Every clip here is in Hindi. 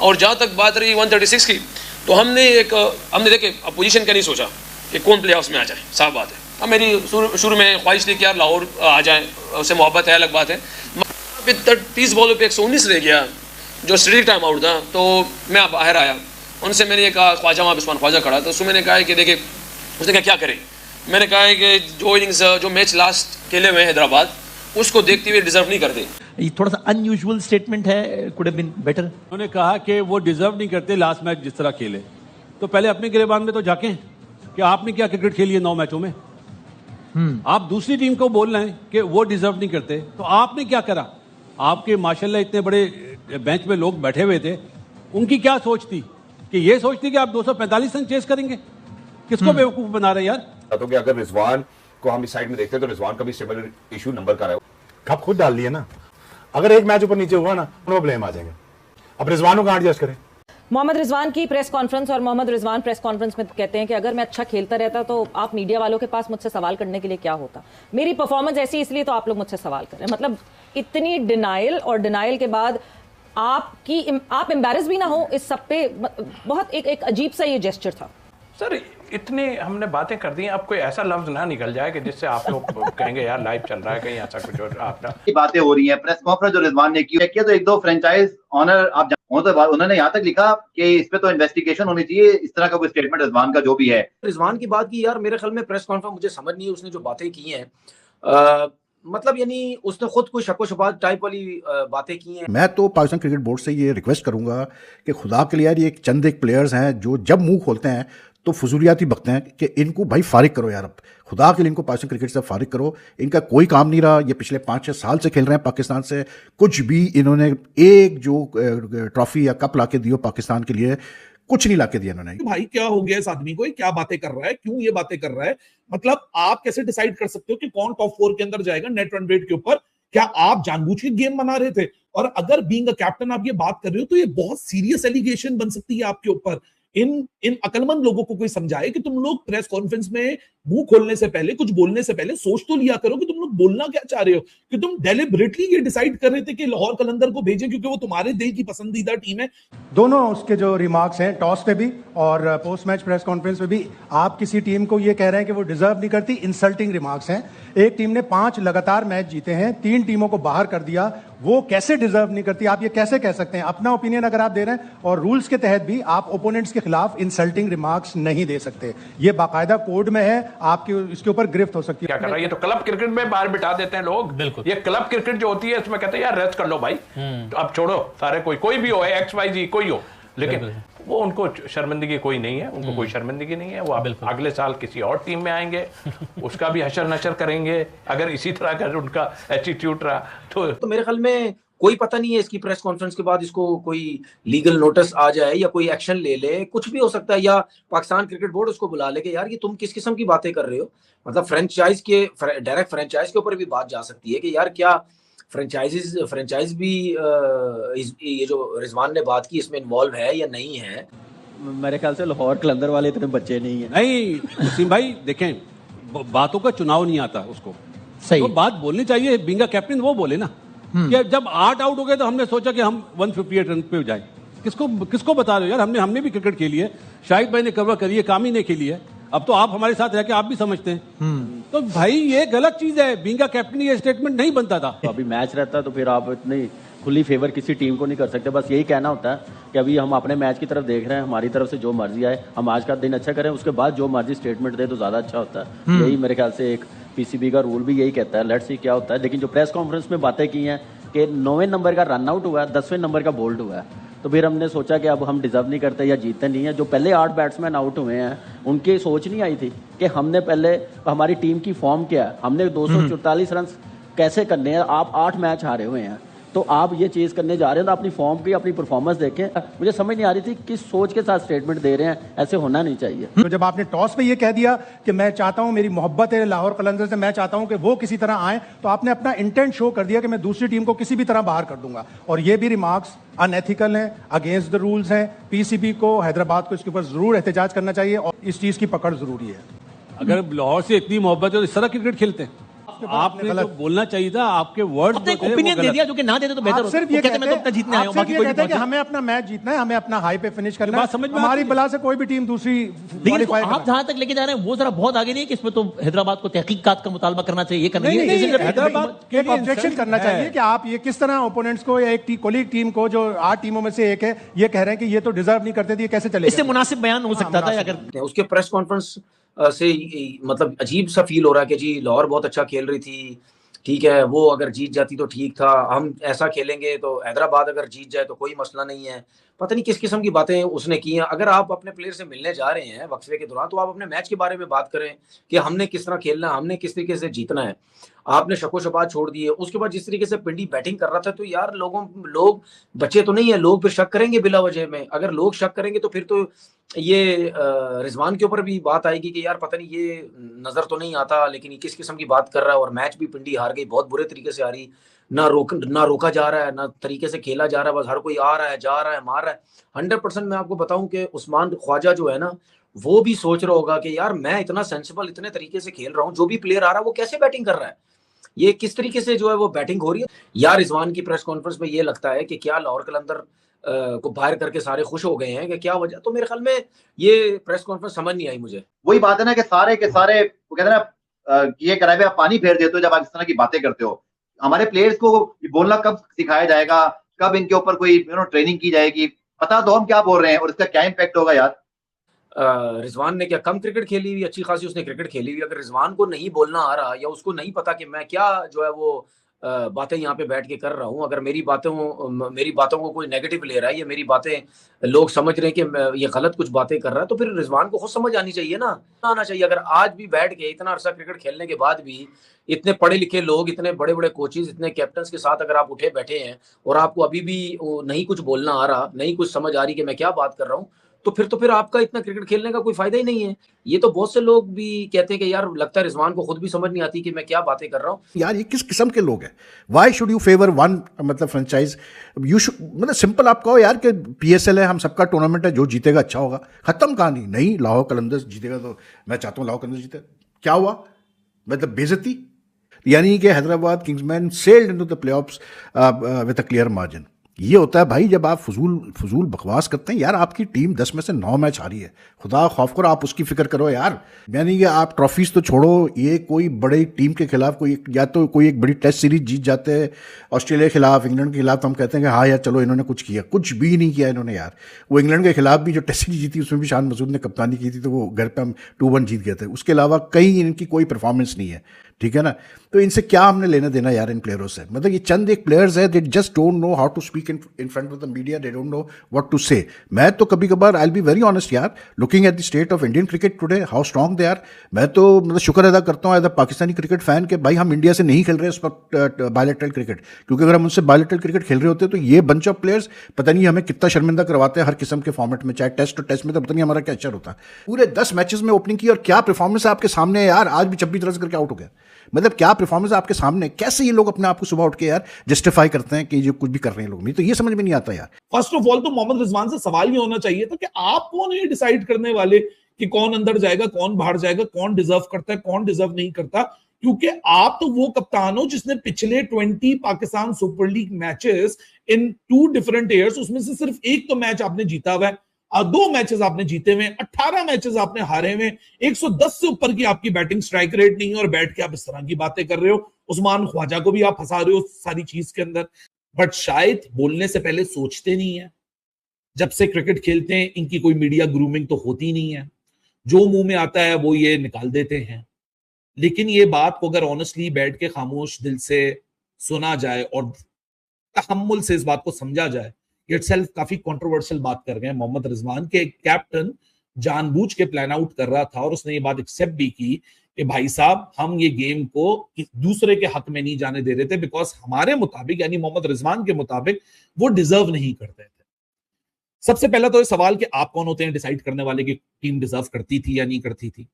और जहाँ तक बात रही 136 की, तो हमने देखे अपोजिशन का नहीं सोचा कि कौन प्ले ऑफ्स में आ जाए, साफ बात है। अब मेरी शुरू में ख्वाहिश थी कि यार लाहौर आ जाए, उससे मोहब्बत है, अलग बात है। 30 बॉलों पे 119 रह गया, जो स्ट्रेटिक टाइम आउट था, तो मैं बाहर आया, उनसे मैंने ये कहा, ख्वाजा वहाँ उस्मान ख्वाजा खड़ा, तो उसमें मैंने कहा कि देखिए, उसने कहा क्या करें, मैंने कहा है कि जो इनिंग्स जो मैच लास्ट खेले हुए हैदराबाद, उसको देखते हुए डिजर्व नहीं करते। ये थोड़ा सा अनयूजुअल स्टेटमेंट है, कुड हैव बीन बेटर। उन्होंने कहा कि वो डिजर्व नहीं करते लास्ट मैच जिस तरह खेले, तो पहले अपने गिरेबान में तो जाके कि आपने क्या क्रिकेट खेली है 9 मैचों में। आप दूसरी टीम को बोल रहे हैं कि वो डिजर्व नहीं करते, तो आपने क्या करा? आपके माशाल्लाह इतने बड़े बेंच में लोग बैठे हुए थे, उनकी क्या सोच थी कि ये सोचती कि आप 245 रन चेस करेंगे? किसको बेवकूफ बना रहे यार? तो कि अगर रिजवान को हम इस साइड में देखते हैं तो रिजवान का भी सिमिलर इशू नंबर का है। कप खुद डाल लिए ना, अगर एक मैच ऊपर नीचे हुआ ना तो ब्लेम आ जाएंगे। अब रिजवान को कहाँ एडजस्ट करें? मोहम्मद रिजवान की प्रेस कॉन्फ्रेंस, और मोहम्मद रिजवान प्रेस कॉन्फ्रेंस में कहते हैं कि अगर मैं अच्छा खेलता रहता तो आप मीडिया वालों के पास मुझसे सवाल करने के लिए क्या होता, मेरी परफॉर्मेंस ऐसी इसलिए तो आप लोग मुझसे सवाल कर रहे हैं। मतलब इतनी डिनाइल, और डिनाइल के बाद आप एम्बैरेस भी ना हो इस सब पे, बहुत एक अजीब सा ये जेस्चर था। सर इतनी हमने बातें कर दी, अब कोई ऐसा लफ्ज ना निकल जाए कि जिससे आप लोग कहेंगे यार लाइव चल रहा है, कहीं ऐसा कुछ और आपका बातें हो रही हैं। प्रेस कॉन्फ्रेंस जो रिजवान ने की तो एक दो फ्रेंचाइज ऑनर आप तो उन्होंने यहाँ तक लिखा कि इस पे तो इन्वेस्टिगेशन होनी चाहिए, इस तरह का कोई स्टेटमेंट रिजवान का जो भी है। रिजवान की बात की यार, मेरे ख्याल में प्रेस कॉन्फ्रेंस मुझे समझ नहीं है उसने जो बातें की हैं, मतलब यानी उसने खुद कोई शको शुबात टाइप वाली बातें की हैं। मैं तो पाकिस्तान क्रिकेट बोर्ड से ये रिक्वेस्ट करूंगा कि खुदा के लिए यार, ये चंद एक प्लेयर्स हैं जो जब मुंह खोलते हैं तो फजूलियाती बकते हैं, कि इनको भाई फारिग करो यार, अब खुदा के लिए इनको पाकिस्तान क्रिकेट से फारिग करो। इनका कोई काम नहीं रहा, ये पिछले 5-6 साल से खेल रहे हैं पाकिस्तान से, कुछ भी इन्होंने एक जो ट्रॉफी या कप लाके दियो पाकिस्तान के लिए, कुछ नहीं लाके दिया इन्होंने। भाई क्या हो गया इस आदमी को, क्या बातें कर रहा है, क्यों ये बातें कर रहा है? मतलब आप कैसे डिसाइड कर सकते हो कि कौन टॉप 4 के अंदर जाएगा नेट रन रेट के ऊपर? क्या आप जानबूझ के गेम बना रहे थे? और अगर बीइंग अ कैप्टन आप ये बात कर रहे हो तो ये बहुत सीरियस एलिगेशन बन सकती है आपके ऊपर। इन अकलमंद लोगों को कोई समझाए कि तुम लोग प्रेस कॉन्फ्रेंस में मुंह खोलने से पहले, कुछ बोलने से पहले सोच तो लिया करो कि तुम लोग बोलना क्या चाह रहे हो, कि तुम डेलिबरेटली ये डिसाइड कर रहे थे कि लाहौर कलंदर को भेजें क्योंकि वो तुम्हारे दिल की पसंदीदा टीम है। दोनों उसके जो रिमार्क्स हैं टॉस पे भी और पोस्ट मैच प्रेस कॉन्फ्रेंस पे भी, आप किसी टीम को ये कह रहे हैं कि वो डिजर्व नहीं करती, इंसल्टिंग रिमार्क्स हैं। एक टीम ने 5 लगातार मैच जीते हैं, 3 टीमों को बाहर कर दिया, वो कैसे डिजर्व नहीं करती? आप ये कैसे कह सकते हैं? अपना ओपिनियन अगर आप दे रहे हैं, और रूल्स के तहत भी आप ओपोनेंट्स के खिलाफ इंसल्टिंग रिमार्क्स नहीं दे सकते, ये बाकायदा कोड में है, आपके इसके ऊपर गिरफ्त हो सकती है। क्या कर रहा है ये? तो क्लब क्रिकेट में बाहर बिठा देते हैं लोग। बिल्कुल, ये क्लब क्रिकेट जो होती है इसमें कहते हैं यार रेस्ट कर लो भाई, तो अब छोड़ो सारे, कोई भी हो, XYZ कोई हो, लेकिन वो उनको शर्मिंदगी कोई नहीं है, उनको कोई शर्मिंदगी नहीं है। वो अगले साल किसी और टीम में आएंगे, उसका भी हशर नशर करेंगे अगर इसी तरह का उनका एटीट्यूड रहा तो मेरे ख्याल में कोई पता नहीं है इसकी प्रेस कॉन्फ्रेंस के बाद इसको कोई लीगल नोटिस आ जाए या कोई एक्शन ले ले, कुछ भी हो सकता है, या पाकिस्तान क्रिकेट बोर्ड उसको बुला ले कि यार ये तुम किस किस्म की बातें कर रहे हो। मतलब डायरेक्ट फ्रेंचाइज के ऊपर भी बात जा सकती है कि यार क्या फ्रेंचाइज भी ये जो रिजवान ने बात की इसमें इन्वॉल्व है या नहीं है। मेरे ख्याल से लाहौर कलंदर वाले इतने बच्चे नहीं है। नहीं वसीम भाई देखें, बातों का चुनाव नहीं आता उसको, सही तो बात बोलनी चाहिए। बीइंग अ कैप्टन वो बोले ना कि जब 8 आउट हो गए तो हमने सोचा कि हम 158 रन पे जाए। किसको बता रहे हो यार? हमने भी क्रिकेट खेली है, शाहिद भाई ने कवर करी है, कामी ने खेली है, अब तो आप हमारे साथ रह के आप भी समझते हैं। तो भाई ये गलत चीज है, बीइंग अ कैप्टन ये स्टेटमेंट नहीं बनता था। तो अभी मैच रहता है तो फिर आप इतनी खुली फेवर किसी टीम को नहीं कर सकते। बस यही कहना होता है कि अभी हम अपने मैच की तरफ देख रहे हैं, हमारी तरफ से जो मर्जी आए, हम आज का दिन अच्छा करें, उसके बाद जो मर्जी स्टेटमेंट दे तो ज्यादा अच्छा होता है। यही मेरे ख्याल से एक PCB का रूल भी यही कहता है। लेट्स सी क्या होता है। लेकिन जो प्रेस कॉन्फ्रेंस में बातें की हैं कि 9वें नंबर का रन आउट हुआ है, 10वें नंबर का बोल्ड हुआ है, तो फिर हमने सोचा कि अब हम डिजर्व नहीं करते या जीतते नहीं है। जो पहले 8 बैट्समैन आउट हुए हैं उनकी सोच नहीं आई थी कि हमने पहले हमारी टीम की फॉर्म क्या है, हमने 244 रन कैसे करने हैं। आप 8 मैच हारे हुए हैं, तो आप ये चीज करने जा रहे हैं तो अपनी फॉर्म की अपनी परफॉर्मेंस देखें। मुझे समझ नहीं आ रही थी किस सोच के साथ स्टेटमेंट दे रहे हैं, ऐसे होना नहीं चाहिए। तो जब आपने टॉस पे ये कह दिया कि मैं चाहता हूं, मेरी मोहब्बत है लाहौर कलंदर से, मैं चाहता हूं कि वो किसी तरह आए, तो आपने अपना इंटेंट शो कर दिया कि मैं दूसरी टीम को किसी भी तरह बाहर कर दूंगा। और ये भी रिमार्क्स अनएथिकल हैं, अगेंस्ट द रूल्स हैं। PCB को, हैदराबाद को इसके ऊपर जरूर एहतजाज करना चाहिए और इस चीज की पकड़ जरूरी है। अगर लाहौर से इतनी मोहब्बत है तो इस तरह क्रिकेट खेलते हैं। उसके ऊपर आपने तो बोलना चाहिए था, आपके वर्ड्स आपने एक ओपिनियन दे दिया जो कि ना देते तो बेहतर होता। सिर्फ ये कहते मैं तो अपना जीतने आया हूं, बाकी कोई कहते हैं कि हमें अपना मैच जीतना है, हमें अपना हाई पे फिनिश करना है, समझ में हमारी बला से कोई भी टीम दूसरी क्वालिफाई आप जहां तक लेके जा रहे हैं वो जरा बहुत आगे नहीं कि इसमें तो हैदराबाद को तहकीकात का मुतालबा करना चाहिए, ये करना नहीं, एक ऑब्जेक्शन करना चाहिए कि आप ये किस तरह ओपोनेंट्स को या एक कोलीग टीम को जो 8 टीमों में से एक है ये कह रहे हैं कि ये तो डिजर्व नहीं करते थे, ये कैसे चलेगा? इससे मुनासिब बयान हो सकता था अगर उसके प्रेस कॉन्फ्रेंस से मतलब अजीब सा फील हो रहा है कि जी लाहौर बहुत अच्छा खेल रही थी, ठीक है, वो अगर जीत जाती तो ठीक था, हम ऐसा खेलेंगे तो हैदराबाद अगर जीत जाए तो कोई मसला नहीं है। पता नहीं किस किस्म की बातें उसने की हैं। अगर आप अपने प्लेयर से मिलने जा रहे हैं वक्फे के दौरान तो आप अपने मैच के बारे में बात करें कि हमने किस तरह खेलना है, हमने किस तरीके से जीतना है। आपने शको शबात छोड़ दिए, उसके बाद जिस तरीके से पिंडी बैटिंग कर रहा था तो यार लोग बच्चे तो नहीं है, लोग फिर शक करेंगे बिला वजह में। अगर लोग शक करेंगे तो फिर तो ये रिजवान के ऊपर भी बात आएगी कि यार पता नहीं ये नजर तो नहीं आता लेकिन ये किस किस्म की बात कर रहा है। और मैच भी पिंडी हार गई, बहुत बुरे तरीके से हारी, ना रोका जा रहा है, ना तरीके से खेला जा रहा है, बस हर कोई आ रहा है, जा रहा है, मार रहा है। 100% मैं आपको बताऊं कि उस्मान ख्वाजा जो है ना वो भी सोच रहा होगा कि यार मैं इतना सेंसिबल इतने तरीके से खेल रहा हूँ, जो भी प्लेयर आ रहा है वो कैसे बैटिंग कर रहा है, ये किस तरीके से जो है वो बैटिंग हो रही है। यार रिजवान की प्रेस कॉन्फ्रेंस में ये लगता है कि क्या लाहौर कलंदर को बाहर करके सारे खुश हो गए हैं कि क्या वजह, तो मेरे ख्याल में ये प्रेस कॉन्फ्रेंस समझ नहीं आई मुझे। वही बात है ना कि सारे के सारे वो कहते हैं ना ये कराए आप पानी फेर देते हो जब आप इस तरह की बातें करते हो। हमारे प्लेयर्स को बोलना कब सिखाया जाएगा, कब इनके ऊपर कोई ट्रेनिंग की जाएगी, पता दो हम क्या बोल रहे हैं और इसका क्या इम्पैक्ट होगा। यार रिजवान ने क्या कम क्रिकेट खेली हुई, अच्छी खासी उसने क्रिकेट खेली हुई। अगर रिजवान को नहीं बोलना आ रहा या उसको नहीं पता कि मैं क्या जो है वो बातें यहाँ पे बैठ के कर रहा हूँ, अगर मेरी बातों को कोई नेगेटिव ले रहा है या मेरी बातें लोग समझ रहे हैं कि ये गलत कुछ बातें कर रहा है, तो फिर रिजवान को खुद समझ आनी चाहिए ना, आना चाहिए। अगर आज भी बैठ के इतना अरसा क्रिकेट खेलने के बाद भी इतने पढ़े लिखे लोग, इतने बड़े बड़े कोचेज, इतने कैप्टन के साथ अगर आप उठे बैठे हैं और आपको अभी भी नहीं कुछ बोलना आ रहा, नहीं कुछ समझ आ रही कि मैं क्या बात कर रहा हूँ, तो फिर आपका इतना क्रिकेट खेलने का कोई फायदा ही नहीं है। ये तो बहुत से लोग भी कहते हैं कि यार लगता है रिजवान को खुद भी समझ नहीं आती कि मैं क्या बातें कर रहा हूँ। यार ये किस किस्म के लोग हैं? Why should you favour one मतलब फ्रेंचाइज? यू शुड मतलब सिंपल आप कहो यार कि पीएसएल है, हम सबका टूर्नामेंट है, जो जीतेगा अच्छा होगा, खत्म कहानी। नहीं, लाहौर कलंदर्स जीतेगा तो मैं चाहता हूँ लाहौर कलंदर्स जीते। क्या हुआ? मतलब बेइज्जती। यानी कि Hyderabad Kingsman sailed into the playoffs with a clear margin. ये होता है भाई जब आप फजूल बकवास करते हैं। यार आपकी टीम 10 में से 9 मैच हारी है, खुदा खौफ करो, आप उसकी फिक्र करो यार। यानी कि आप ट्रॉफीज तो छोड़ो, ये कोई बड़ी टीम के खिलाफ कोई या तो कोई एक बड़ी टेस्ट सीरीज जीत जाते हैं ऑस्ट्रेलिया के खिलाफ, इंग्लैंड के खिलाफ, तो हम कहते हैं कि हाँ यार चलो इन्होंने कुछ किया। कुछ भी नहीं किया इन्होंने यार। वो इंग्लैंड के खिलाफ भी जो टेस्ट सीरीज जीती उसमें भी शान मसूद ने कप्तानी की थी, तो वो घर पर हम 2-1 जीत गए थे। उसके अलावा कहीं इनकी कोई परफॉर्मेंस नहीं है, ठीक है ना। तो इनसे क्या हमने लेना देना यार इन प्लेयरों से? मतलब ये चंद एक प्लेयर्स है, they just don't know how to speak in front of the media, they don't know what to say. मैं तो कभी कभार I will be very honest यार, looking at the state of Indian cricket today, how strong they are, मैं तो मतलब शुक्र अदा करता हूँ as a Pakistani cricket fan के भाई हम इंडिया से नहीं खेल रहे उस वक्त बायलैटरल क्रिकेट, क्योंकि अगर हम उनसे बायलैटरल क्रिकेट खेल रहे होते तो ये बंच ऑफ प्लेयर्स पता नहीं हमें कितना शर्मिंदा करवाते हैं हर किस्म के फॉर्मेट में, चाहे टेस्ट और टेस्ट में, तो पता नहीं हमारा क्या अच्छा होता। पूरे 10 मैचेस में ओपनिंग की और क्या परफॉर्मेंस है आपके सामने यार। आज भी 26 रन करके आउट हो गया, मतलब क्या परफॉर्मेंस आपके सामने। कैसे ये लोग अपने आप को सुबह उठ के यार जस्टिफाई करते हैं कि जो कुछ भी कर रहे हैं लोग, नहीं तो ये समझ में नहीं आता यार। फर्स्ट ऑफ ऑल तो मोहम्मद रिजवान से सवाल ये होना चाहिए था कि आप कौन ये डिसाइड करने वाले कि कौन अंदर जाएगा, कौन बाहर जाएगा, कौन डिजर्व करता है, कौन डिजर्व नहीं करता। क्योंकि आप तो वो कप्तान हो जिसने पिछले 20 Pakistan super league matches in 2 different years, उसमें से सिर्फ एक तो मैच आपने जीता हुआ है, 2 मैचेस आपने जीते हुए, 18 मैचेस आपने हारे हुए, 110 से ऊपर की आपकी बैटिंग स्ट्राइक रेट नहीं है और बैठ के आप इस तरह की बातें कर रहे हो। उस्मान ख्वाजा को भी आप फंसा रहे हो सारी चीज के अंदर। बट शायद बोलने से पहले सोचते नहीं है। जब से क्रिकेट खेलते हैं इनकी कोई मीडिया ग्रूमिंग तो होती नहीं है, जो मुंह में आता है वो ये निकाल देते हैं। लेकिन ये बात को अगर ऑनेस्टली बैठ के खामोश दिल से सुना जाए और तहम्मुल से इस बात को समझा जाए, इटसेल्फ काफी कंट्रोवर्शियल बात कर गए हैं मोहम्मद रिजवान के। कैप्टन जानबूझ के प्लान आउट कर रहा था और उसने ये बात एक्सेप्ट भी की कि भाई साहब हम ये गेम को दूसरे के हक में नहीं जाने दे रहे थे, बिकॉज हमारे मुताबिक यानी मोहम्मद रिजवान के मुताबिक वो डिजर्व नहीं करते थे। सबसे पहला तो ये सवाल कि आप कौन होते हैं डिसाइड करने वाले कि टीम डिजर्व करती थी या नहीं करती थी।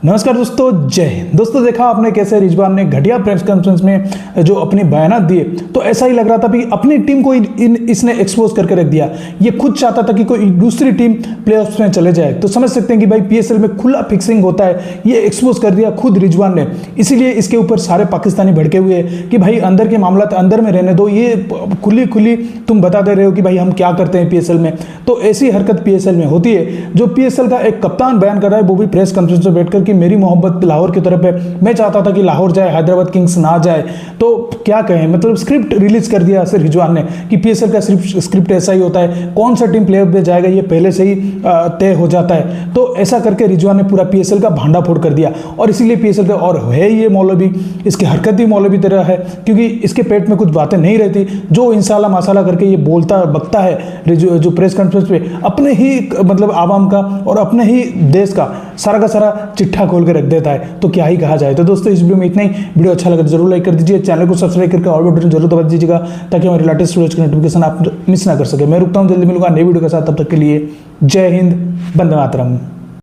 नमस्कार दोस्तों, जय हिंद। दोस्तों देखा आपने कैसे रिजवान ने घटिया प्रेस कॉन्फ्रेंस में जो अपने बयान दिए, तो ऐसा ही लग रहा था कि अपनी टीम को इसने एक्सपोज करके रख दिया। ये खुद चाहता था कि कोई दूसरी टीम प्लेऑफ्स में चले जाए। तो समझ सकते हैं कि भाई पीएसएल में खुला फिक्सिंग होता है, ये एक्सपोज कर दिया खुद रिजवान ने। इसीलिए इसके ऊपर सारे पाकिस्तानी भड़के हुए हैं कि भाई अंदर के मामला अंदर में रहने दो, ये खुली तुम बता दे रहे हो कि भाई हम क्या करते हैं पीएसएल में। तो ऐसी हरकत पीएसएल में होती है। जो पीएसएल का एक कप्तान बयान कर रहा है, वो भी प्रेस कॉन्फ्रेंस में बैठकर कि मेरी मोहब्बत लाहौर की तरफ है, मैं चाहता था कि लाहौर जाए, हैदराबाद किंग्स ना जाए। तो क्या कहें, मतलब स्क्रिप्ट रिलीज कर दिया सिर रिजवान ने कि पीएसएल का स्क्रिप्ट ऐसा ही होता है, कौन सा टीम प्लेऑफ में जाएगा ये पहले से ही तय हो जाता है। तो ऐसा करके रिजवान ने पूरा पीएसएल का भांडाफोड़ कर दिया। और इसीलिए पीएसएल का और है ये मौलवी, इसकी हरकत ही मौलवी तरह है, क्योंकि इसके पेट में कुछ बातें नहीं रहती। जो इंशाल्लाह माशाल्लाह करके ये बोलता बकता है जो प्रेस कॉन्फ्रेंस पे, अपने ही मतलब आवाम का और अपने ही देश का सारा चिट्ठा खोल के रख देता है। तो क्या ही कहा जाए। तो दोस्तों इस वीडियो में इतना ही। वीडियो अच्छा लगा जरूर लाइक कर दीजिए, चैनल को सब्सक्राइब करके और बटन जरूर दबा दीजिएगा ताकि हमारे लेटेस्ट वीडियोज की नोटिफिकेशन आप मिस ना कर सके। मैं रुकता हूं, जल्दी मिलूंगा नई वीडियो के साथ। तब तक के लिए जय हिंद, वंदे मातरम।